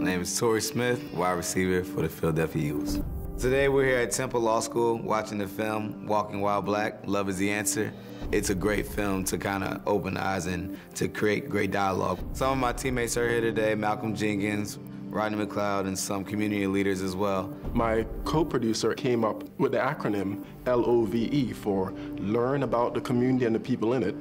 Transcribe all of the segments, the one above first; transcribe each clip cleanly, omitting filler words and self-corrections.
My name is Torrey Smith, wide receiver for the Philadelphia Eagles. Today we're here at Temple Law School watching the film Walking While Black, Love is the Answer. It's a great film to kind of open eyes and to create great dialogue. Some of my teammates are here today, Malcolm Jenkins, Rodney McLeod, and some community leaders as well. My co-producer came up with the acronym LOVE for Learn About the Community and the People in It,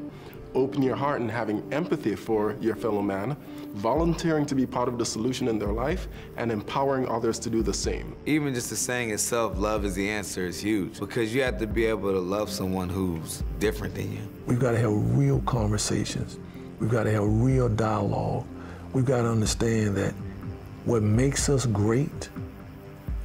Open Your Heart and having empathy for your fellow man, volunteering to be part of the solution in their life, and empowering others to do the same. Even just the saying itself, love is the answer, is huge, because you have to be able to love someone who's different than you. We've got to have real conversations. We've got to have real dialogue. We've got to understand that what makes us great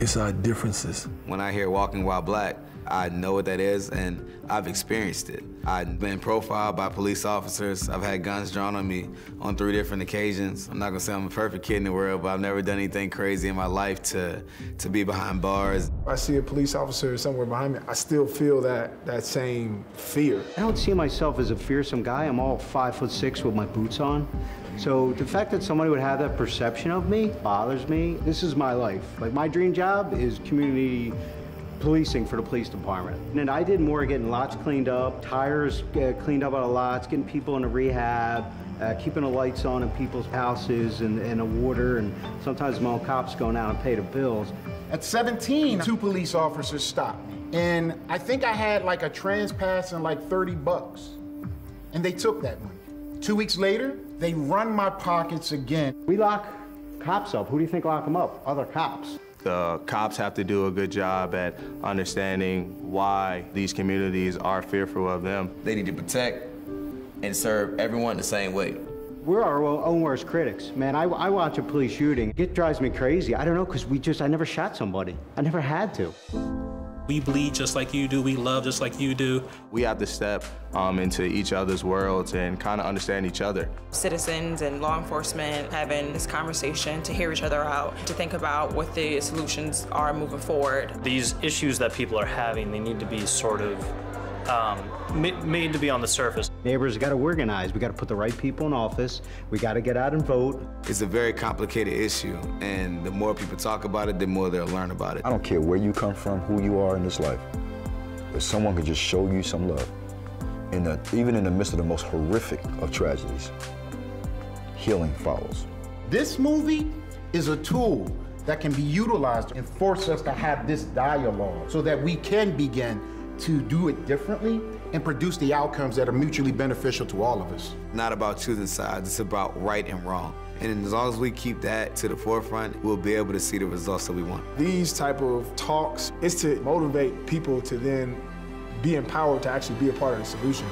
is our differences. When I hear Walking While Black, I know what that is, and I've experienced it. I've been profiled by police officers. I've had guns drawn on me on 3 different occasions. I'm not gonna say I'm a perfect kid in the world, but I've never done anything crazy in my life to be behind bars. I see a police officer somewhere behind me, I still feel that same fear. I don't see myself as a fearsome guy. I'm all 5'6" with my boots on. So the fact that somebody would have that perception of me bothers me. This is my life. Like, my dream job is community policing for the police department. And I did more getting lots cleaned up, tires cleaned up out of lots, getting people into rehab, keeping the lights on in people's houses and the water, and sometimes my own cops going out and pay the bills. At 17, 2 police officers stopped me. And I think I had like a trans pass and like 30 bucks. And they took that money. 2 weeks later, they run my pockets again. We lock cops up. Who do you think lock them up? Other cops. The cops have to do a good job at understanding why these communities are fearful of them. They need to protect and serve everyone the same way. We're our own worst critics. Man, I watch a police shooting. It drives me crazy. I don't know, because I never shot somebody. I never had to. We bleed just like you do. We love just like you do. We have to step into each other's worlds and kind of understand each other. Citizens and law enforcement having this conversation to hear each other out, to think about what the solutions are moving forward. These issues that people are having, they need to be sort of made to be on the surface. Neighbors got to organize. We got to put the right people in office. We got to get out and vote. It's a very complicated issue, and the more people talk about it, the more they'll learn about it. I don't care where you come from, who you are in this life. If someone could just show you some love, even in the midst of the most horrific of tragedies, healing follows. This movie is a tool that can be utilized and force us to have this dialogue so that we can begin to do it differently and produce the outcomes that are mutually beneficial to all of us. Not about choosing sides, it's about right and wrong. And as long as we keep that to the forefront, we'll be able to see the results that we want. These type of talks is to motivate people to then be empowered to actually be a part of the solution.